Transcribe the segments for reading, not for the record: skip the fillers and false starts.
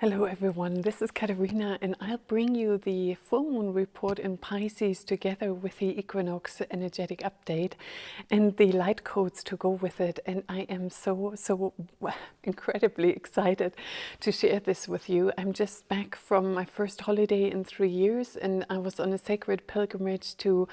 Hello everyone, this is Katerina and I'll bring you the full moon report in Pisces together with the Equinox energetic update and the light codes to go with it. And I am so incredibly excited to share this with you. I'm just back from my first holiday in 3 years and I was on a sacred pilgrimage to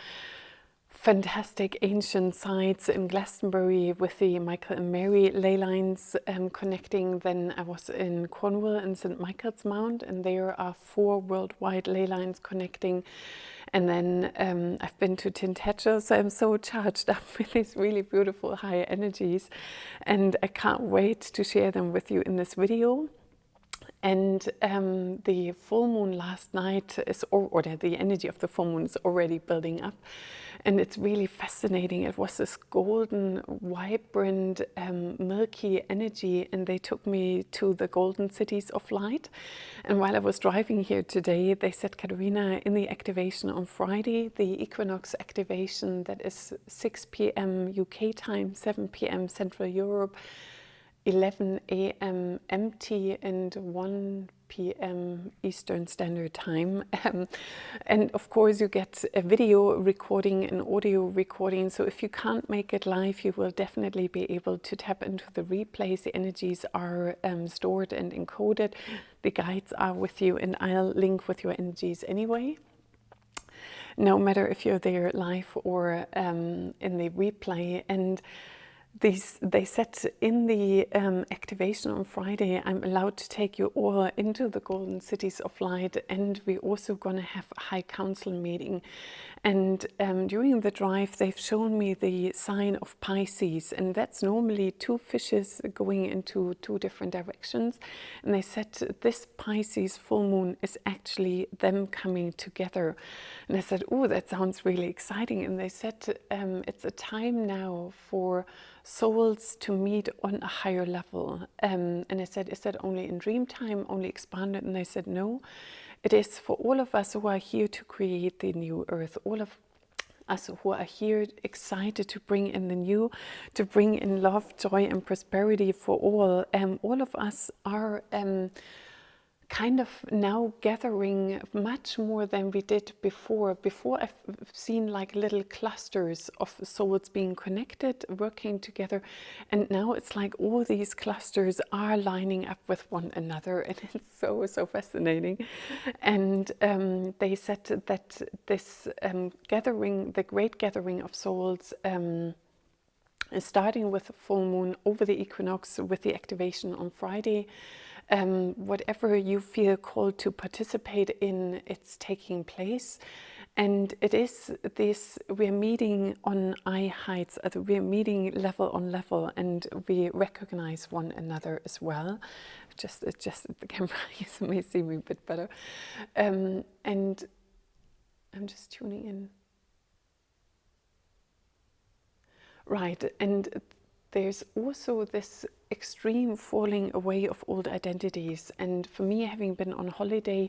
fantastic ancient sites in Glastonbury with the Michael and Mary ley lines connecting. Then I was in Cornwall in St. Michael's Mount, and there are 4 worldwide ley lines connecting. And then I've been to Tintagel, so I'm so charged up with these really beautiful high energies, and I can't wait to share them with you in this video. And the full moon last night is, or the energy of the full moon is already building up, and it's really fascinating. It was this golden, vibrant, milky energy, and they took me to the golden cities of light. And while I was driving here today, they said, Katerina, in the activation on Friday, the equinox activation, that is 6 p.m. UK time, 7 p.m. Central Europe, 11 a.m. MT and 1 p.m. Eastern Standard Time. And of course you get a video recording and audio recording, so if you can't make it live, you will definitely be able to tap into the replays. The energies are stored and encoded. The guides are with you, and I'll link with your energies anyway, no matter if you're there live or in the replay. And they said in the activation on Friday, I'm allowed to take you all into the golden cities of light, and we're also going to have a high council meeting. And during the drive, they've shown me the sign of Pisces, and that's normally 2 fishes going into 2 different directions. And they said this Pisces full moon is actually them coming together. And I said, oh, that sounds really exciting. And they said it's a time now for souls to meet on a higher level. And I said, is that only in dream time, only expanded? And they said, no, it is for all of us who are here to create the new earth, all of us who are here excited to bring in the new, to bring in love, joy and prosperity for all. All of us are kind of now gathering much more than we did before. Before I've seen like little clusters of souls being connected, working together, and now it's like all these clusters are lining up with one another, and it's so fascinating. And they said that this gathering, the great gathering of souls, starting with the full moon over the equinox with the activation on Friday. Whatever you feel called to participate in, it's taking place. And it is this, we're meeting on eye heights, we're meeting level on level, and we recognize one another as well. Just the camera, you may see me a bit better. And I'm just tuning in. Right, and there's also this extreme falling away of old identities. And for me, having been on holiday,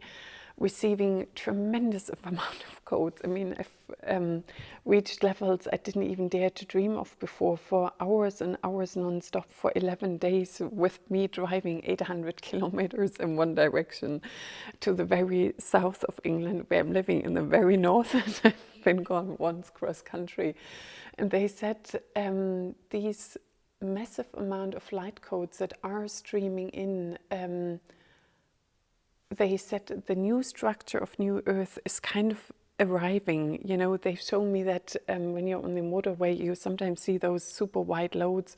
receiving tremendous amount of codes. I mean, I've reached levels I didn't even dare to dream of before, for hours and hours non-stop for 11 days, with me driving 800 kilometers in one direction to the very south of England, where I'm living in the very north. I've been gone once cross country. And they said these massive amount of light codes that are streaming in, they said the new structure of New Earth is kind of arriving. You know, they've shown me that when you're on the motorway, you sometimes see those super wide loads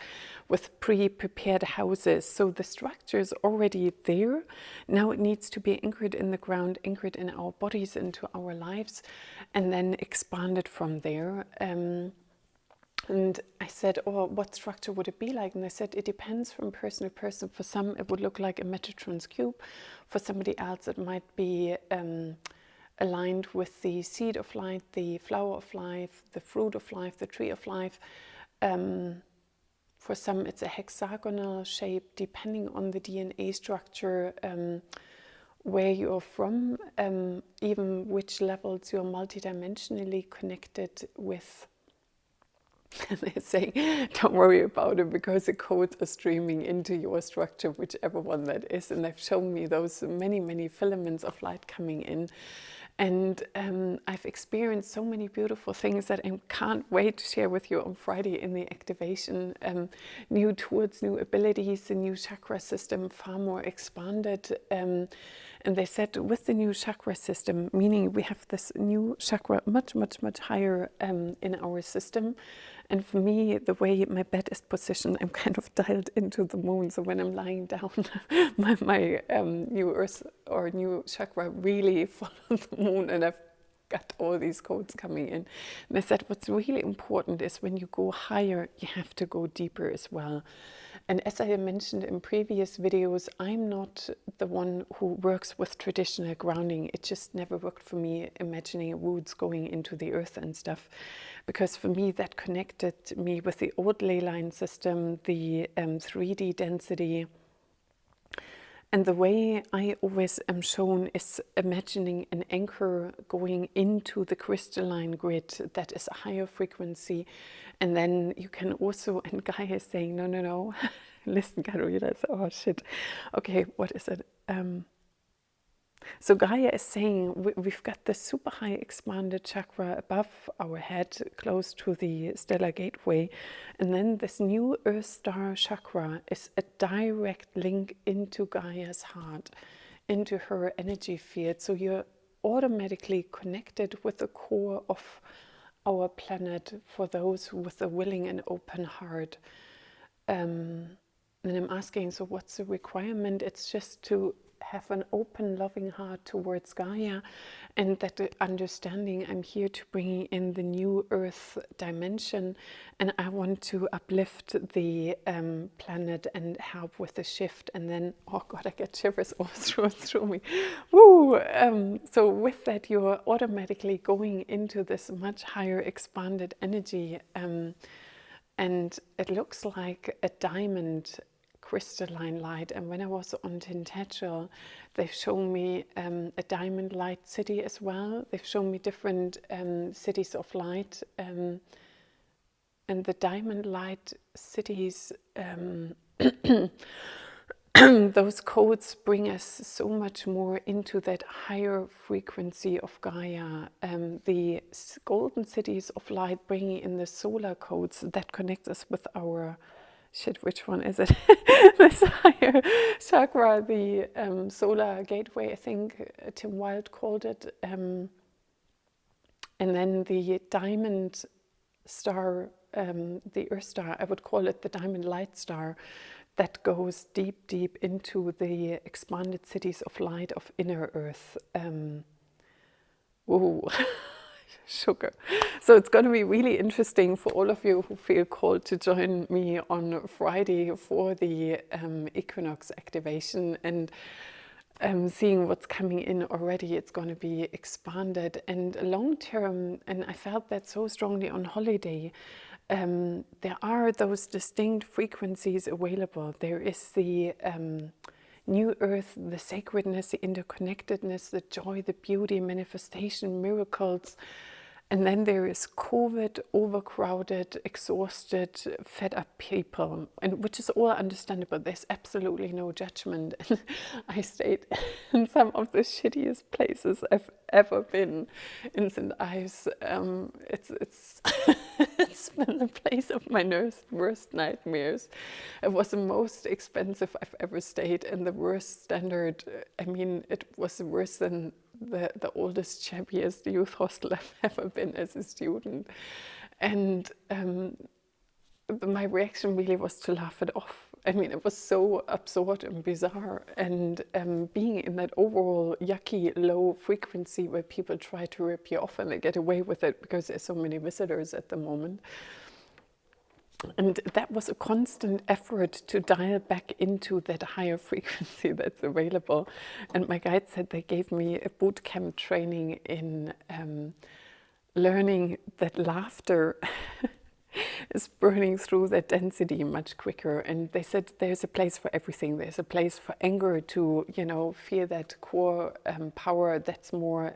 with pre-prepared houses. So the structure is already there. Now it needs to be anchored in the ground, anchored in our bodies, into our lives, and then expanded from there. And I said, oh, what structure would it be like? And they said, it depends from person to person. For some, it would look like a Metatron's cube. For somebody else, it might be aligned with the seed of light, the flower of life, the fruit of life, the tree of life. For some, it's a hexagonal shape, depending on the DNA structure, where you're from, even which levels you're multidimensionally connected with. And they're saying, don't worry about it, because the codes are streaming into your structure, whichever one that is. And they've shown me those many, many filaments of light coming in. And I've experienced so many beautiful things that I can't wait to share with you on Friday in the activation. New tools, new abilities, the new chakra system far more expanded. And they said with the new chakra system, meaning we have this new chakra much, much, much higher in our system. And for me, the way my bed is positioned, I'm kind of dialed into the moon. So when I'm lying down, my new earth or new chakra really follows the moon, and I've got all these codes coming in. And I said, what's really important is when you go higher, you have to go deeper as well. And as I mentioned in previous videos, I'm not the one who works with traditional grounding. It just never worked for me, imagining roots going into the earth and stuff. Because for me, that connected me with the old ley line system, the 3D density. And the way I always am shown is imagining an anchor going into the crystalline grid that is a higher frequency. And then you can also, and Gaia is saying, no, no, no. Listen, Carolina, oh shit. Okay, what is it? So Gaia is saying we've got the super high expanded chakra above our head, close to the stellar gateway. And then this new Earth Star chakra is a direct link into Gaia's heart, into her energy field. So you're automatically connected with the core of our planet for those with a willing and open heart. And I'm asking, so what's the requirement? It's just to have an open, loving heart towards Gaia, and that the understanding I'm here to bring in the new earth dimension, and I want to uplift the planet and help with the shift. And then, oh God, I get shivers all through me. Woo! So with that, you're automatically going into this much higher expanded energy, and it looks like a diamond crystalline light. And when I was on Tintagel, they've shown me a diamond light city as well. They've shown me different cities of light, and the diamond light cities, those codes bring us so much more into that higher frequency of Gaia. The golden cities of light bringing in the solar codes that connect us with our which one is it? This higher chakra, the solar gateway, I think Tim Wilde called it. And then the diamond star, the Earth star, I would call it the diamond light star, that goes deep, deep into the expanded cities of light of inner Earth. Whoa. Sugar. So it's going to be really interesting for all of you who feel called to join me on Friday for the Equinox activation, and seeing what's coming in already. It's going to be expanded and long term, and I felt that so strongly on holiday. There are those distinct frequencies available. There is the new earth, the sacredness, the interconnectedness, the joy, the beauty, manifestation, miracles. And then there is COVID, overcrowded, exhausted, fed up people, and which is all understandable. There's absolutely no judgment. And I stayed in some of the shittiest places I've ever been in St. Ives. It's it's been the place of my worst nightmares. It was the most expensive I've ever stayed, and the worst standard. I mean, it was worse than the oldest, shabbiest youth hostel I've ever been as a student. And my reaction really was to laugh it off. I mean, it was so absurd and bizarre. And being in that overall yucky, low frequency where people try to rip you off and they get away with it because there's so many visitors at the moment. And that was a constant effort to dial back into that higher frequency that's available. And my guide said they gave me a boot camp training in learning that laughter is burning through that density much quicker. And they said there's a place for everything. There's a place for anger to, feel that core power that's more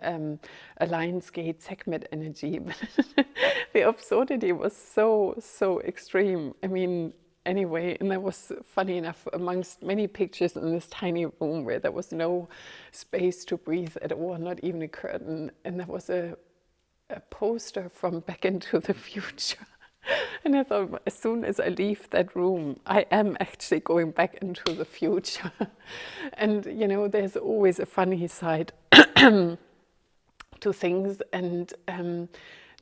Alliance Gate segment energy. The absurdity was so extreme. I mean, anyway, and that was funny enough, amongst many pictures in this tiny room where there was no space to breathe at all, not even a curtain, and there was a poster from Back into the Future. And I thought, as soon as I leave that room, I am actually going back into the future. And, there's always a funny side to things, and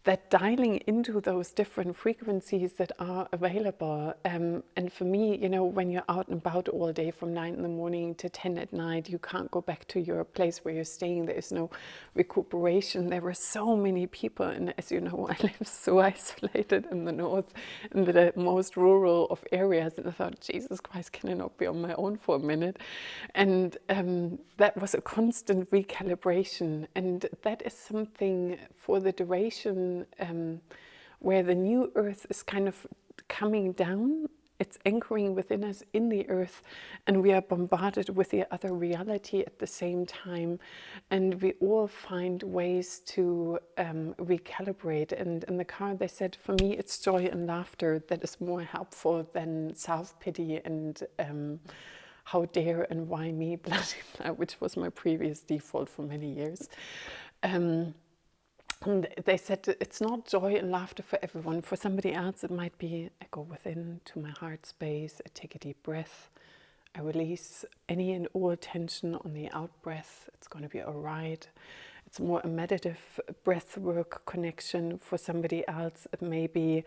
that dialing into those different frequencies that are available. And for me, when you're out and about all day from 9 in the morning to 10 at night, you can't go back to your place where you're staying. There is no recuperation. There were so many people, and as you know, I live so isolated in the north, in the most rural of areas. And I thought, Jesus Christ, can I not be on my own for a minute? And that was a constant recalibration. And that is something for the duration where the new earth is kind of coming down. It's anchoring within us in the earth, and we are bombarded with the other reality at the same time, and we all find ways to recalibrate. And in the card they said, for me it's joy and laughter that is more helpful than self-pity and how dare and why me, blah, blah, which was my previous default for many years. And they said it's not joy and laughter for everyone. For somebody else, it might be, I go within to my heart space, I take a deep breath, I release any and all tension on the out breath. It's going to be all right. It's more a meditative breath work connection. For somebody else, it may be,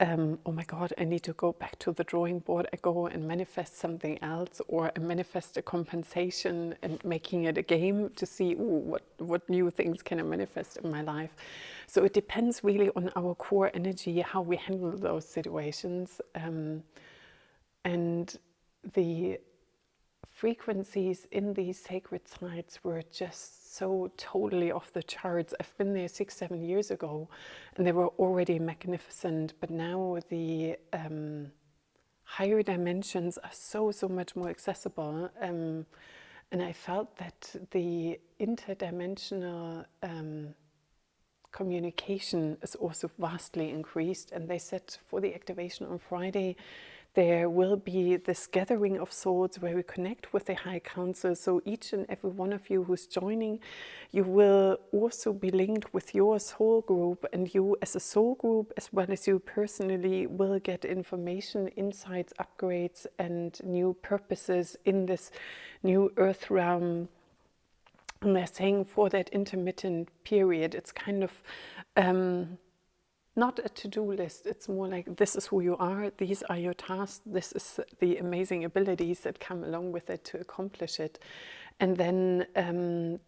oh my God, I need to go back to the drawing board. I go and manifest something else, or I manifest a compensation and making it a game to see, ooh, what new things can I manifest in my life. So it depends really on our core energy, how we handle those situations. And the frequencies in these sacred sites were just so totally off the charts. I've been there 6-7 years ago, and they were already magnificent, but now the higher dimensions are so much more accessible, and I felt that the interdimensional communication is also vastly increased. And they said for the activation on Friday, there will be this gathering of souls where we connect with the High Council. So each and every one of you who's joining, you will also be linked with your soul group, and you as a soul group, as well as you personally, will get information, insights, upgrades, and new purposes in this new earth realm. And they're saying for that intermittent period, it's kind of not a to-do list. It's more like, this is who you are, these are your tasks, this is the amazing abilities that come along with it to accomplish it. And then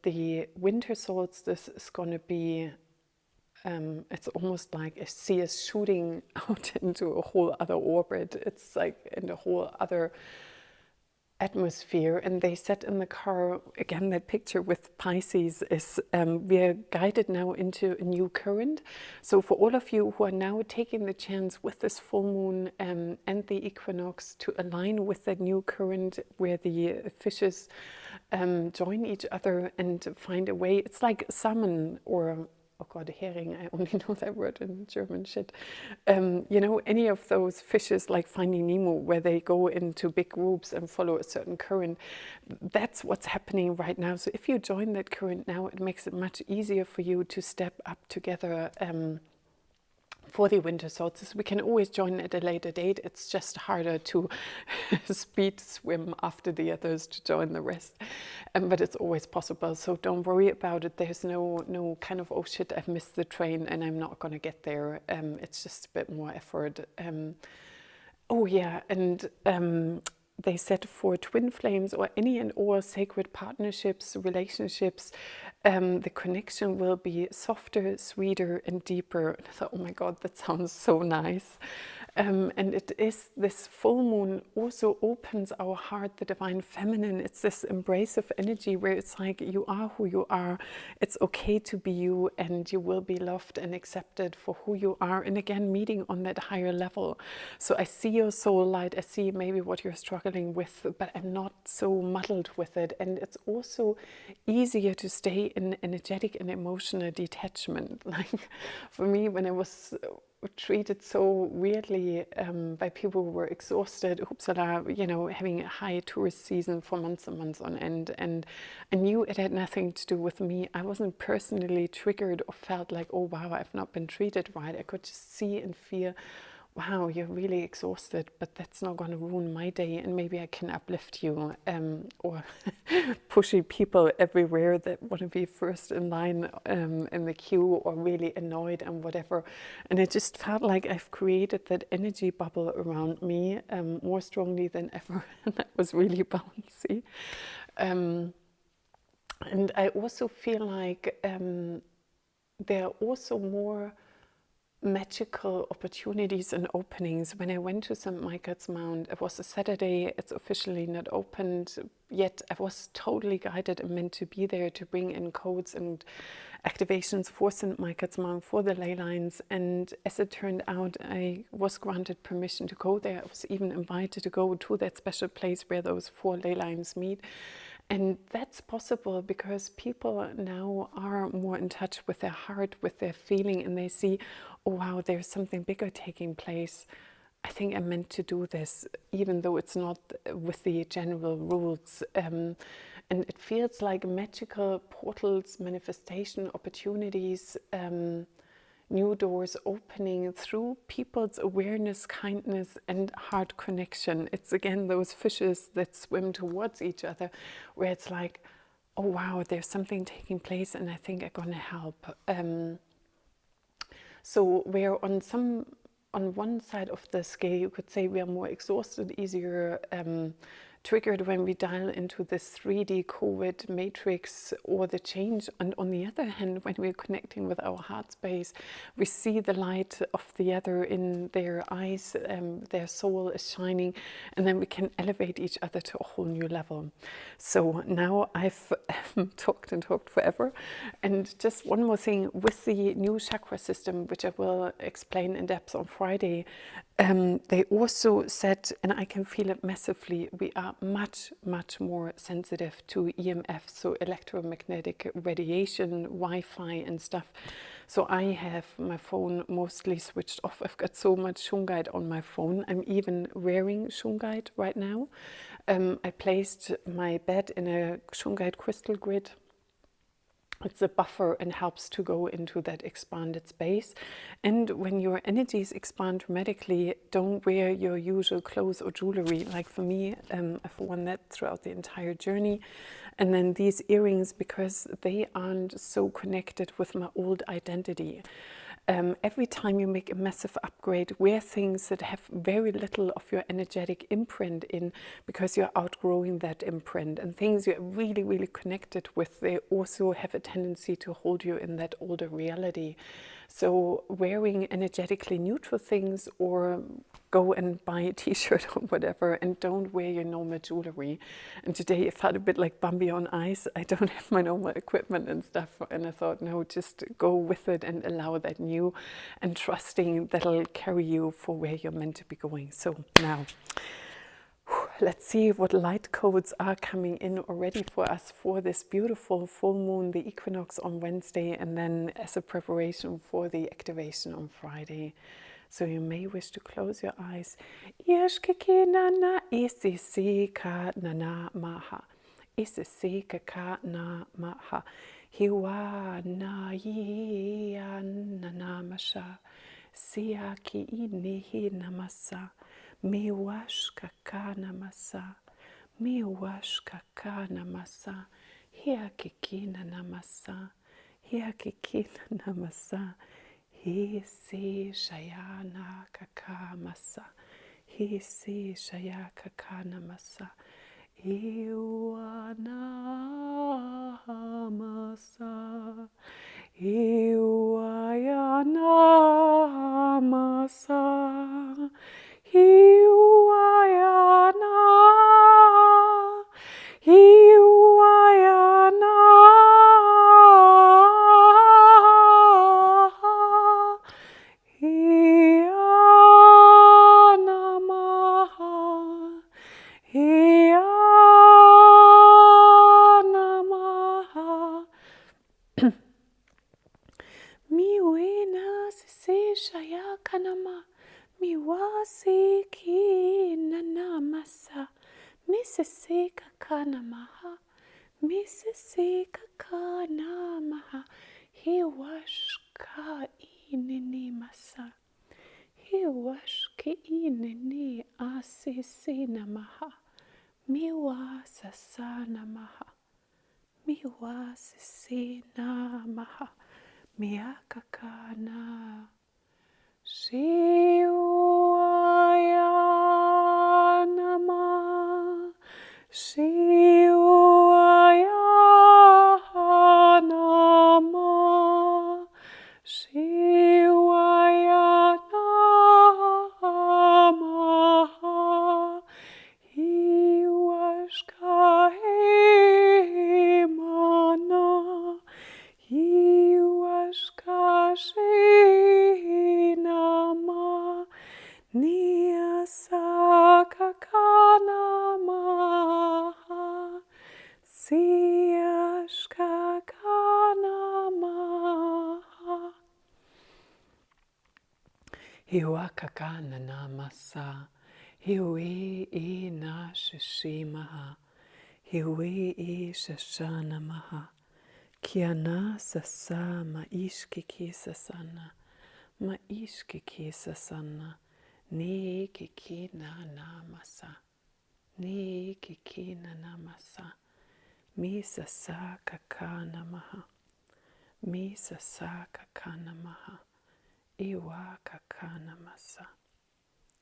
the winter solstice is going to be, it's almost like I see us shooting out into a whole other orbit. It's like in a whole other atmosphere. And they said in the car, again, that picture with Pisces is we are guided now into a new current. So for all of you who are now taking the chance with this full moon and the equinox to align with that new current where the fishes join each other and find a way, it's like salmon or, oh God, herring, I only know that word in German, shit. You know, any of those fishes like Finding Nemo, where they go into big groups and follow a certain current. That's what's happening right now. So if you join that current now, it makes it much easier for you to step up together for the winter solstice. We can always join at a later date. It's just harder to speed swim after the others to join the rest. But it's always possible. So don't worry about it. There's no kind of, oh shit, I've missed the train and I'm not going to get there. It's just a bit more effort. Oh yeah, and they said for twin flames or any and all sacred partnerships, relationships, the connection will be softer, sweeter, and deeper. And I thought, oh my God, that sounds so nice. And it is this full moon also opens our heart, the divine feminine. It's this embrace of energy where it's like you are who you are. It's okay to be you, and you will be loved and accepted for who you are. And again, meeting on that higher level. So I see your soul light. I see maybe what you're struggling with, but I'm not so muddled with it. And it's also easier to stay in energetic and emotional detachment. Like for me, when I was treated so weirdly by people who were exhausted, Uppsala, you know, having a high tourist season for months and months on end, and I knew it had nothing to do with me. I wasn't personally triggered or felt like, oh wow, I've not been treated right. I could just see and feel, wow, you're really exhausted, but that's not going to ruin my day, and maybe I can uplift you. Or pushy people everywhere that want to be first in line in the queue, or really annoyed and whatever. And it just felt like I've created that energy bubble around me more strongly than ever, and that was really bouncy. And I also feel like there are also more magical opportunities and openings. When I went to St. Michael's Mount, it was a Saturday, it's officially not opened yet. I was totally guided and meant to be there to bring in codes and activations for St. Michael's Mount, for the ley lines. And as it turned out, I was granted permission to go there. I was even invited to go to that special place where those 4 ley lines meet. And that's possible because people now are more in touch with their heart, with their feeling, and they see, oh wow, there's something bigger taking place. I think I'm meant to do this, even though it's not with the general rules. And it feels like magical portals, manifestation opportunities, new doors opening through people's awareness, kindness, and heart connection. It's again those fishes that swim towards each other, where it's like, oh wow, there's something taking place, and I think I'm gonna help. So we're on one side of the scale, you could say we are more exhausted, easier triggered when we dial into this 3D COVID matrix or the change. And on the other hand, when we're connecting with our heart space, we see the light of the other in their eyes, their soul is shining, and then we can elevate each other to a whole new level. So now I've talked and talked forever. And just one more thing with the new chakra system, which I will explain in depth on Friday, they also said, and I can feel it massively, we are much, much more sensitive to EMF, so electromagnetic radiation, Wi-Fi and stuff. So I have my phone mostly switched off. I've got so much shungite on my phone. I'm even wearing shungite right now. I placed my bed in a shungite crystal grid. It's a buffer and helps to go into that expanded space. And when your energies expand dramatically, don't wear your usual clothes or jewelry. Like for me, I've worn that throughout the entire journey. And then these earrings, because they aren't so connected with my old identity. Every time you make a massive upgrade, wear things that have very little of your energetic imprint in, because you're outgrowing that imprint. And things you're really, really connected with, they also have a tendency to hold you in that older reality. So wearing energetically neutral things, or go and buy a t-shirt or whatever, and don't wear your normal jewelry. And today it felt a bit like Bambi on ice. I don't have my normal equipment and stuff, and I thought, no, just go with it and allow that new, and trusting that'll carry you for where you're meant to be going. So now, let's see what light codes are coming in already for us for this beautiful full moon, the equinox on Wednesday, and then as a preparation for the activation on Friday. So you may wish to close your eyes. Yeshkiki-nana isisi-ka-nana maha. Isisi-ka-ka-na maha. Hiwa-na-yi-ya-nana masha. Siaki-ini-hi-namasa. Miwashka-ka-namasa. Miwashka-ka-namasa. Hiakiki-na-namasa. Hiakiki-na-namasa. Hisi Shayana Kakamasa. Hisi Shayakakanamasa. Iwanamasa. Iwayanamasa. kanama, miwasiki nanamasa, misisika kanamaha, misisika kanamaha, hiwashka inini masa, hiwashki inini asisi namaha, miwasasa namaha, miwasisi namaha, miakakana. Shivaya Namah, Shivaya Namah, Shivaya Namah, Hivashka Himana, Hivashka Shinama, Niyasaka Kanamaha, Siyashka Kanamaha, Hiwakakana namasa, Hiwi e na shishimaha, Hiwi e shashanamaha, Kiana sasa maishkiki sasana, maishkiki sasana, Ni kiki na namasa, Ni kiki na namasa, Mi sasa kakana maha, Mi sasa kakana maha, Iwa kakana masa,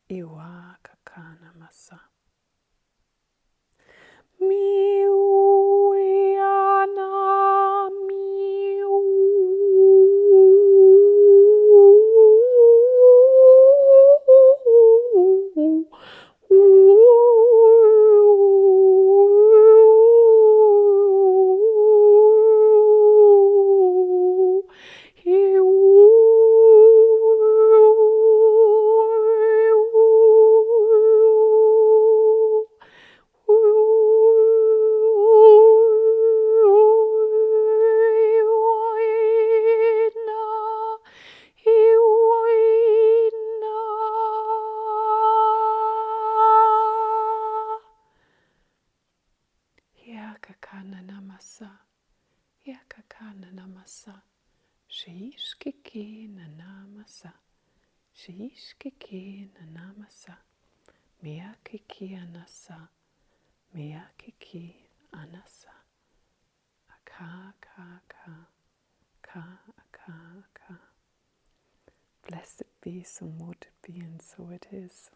Iwa kakana masa. Miuiana miu. Yakakana namasa, Yakakana namasa, Shishkiki nanamasa, Shishkiki nanamasa, Miyakiki anasa, Miyakiki anasa, Aka ka ka, ka ka ka. Blessed be, so mote it be, and so it is.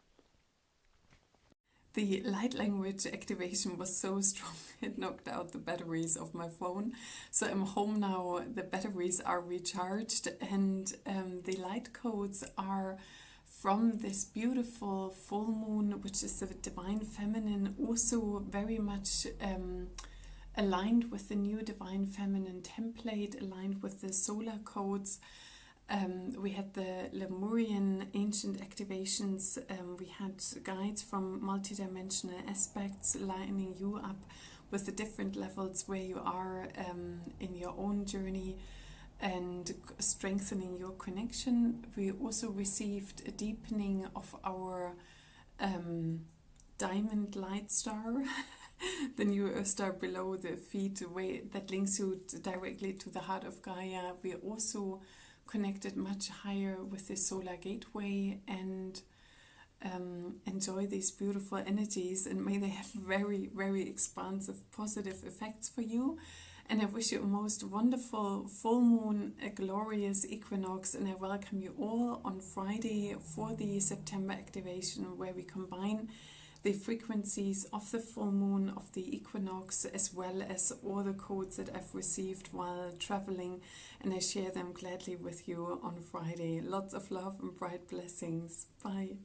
The light language activation was so strong it knocked out the batteries of my phone. So I'm home now, the batteries are recharged, and the light codes are from this beautiful full moon, which is the divine feminine, also very much aligned with the new divine feminine template, aligned with the solar codes. We had the Lemurian ancient activations, we had guides from multidimensional aspects lining you up with the different levels where you are in your own journey and strengthening your connection. We also received a deepening of our diamond light star, the new Earth star below the feet, that links you directly to the heart of Gaia. We also connected much higher with the solar gateway, and enjoy these beautiful energies, and may they have very, very expansive positive effects for you. And I wish you a most wonderful full moon, a glorious equinox, and I welcome you all on Friday for the September activation, where we combine the frequencies of the full moon, of the equinox, as well as all the codes that I've received while traveling, and I share them gladly with you on Friday. Lots of love and bright blessings. Bye.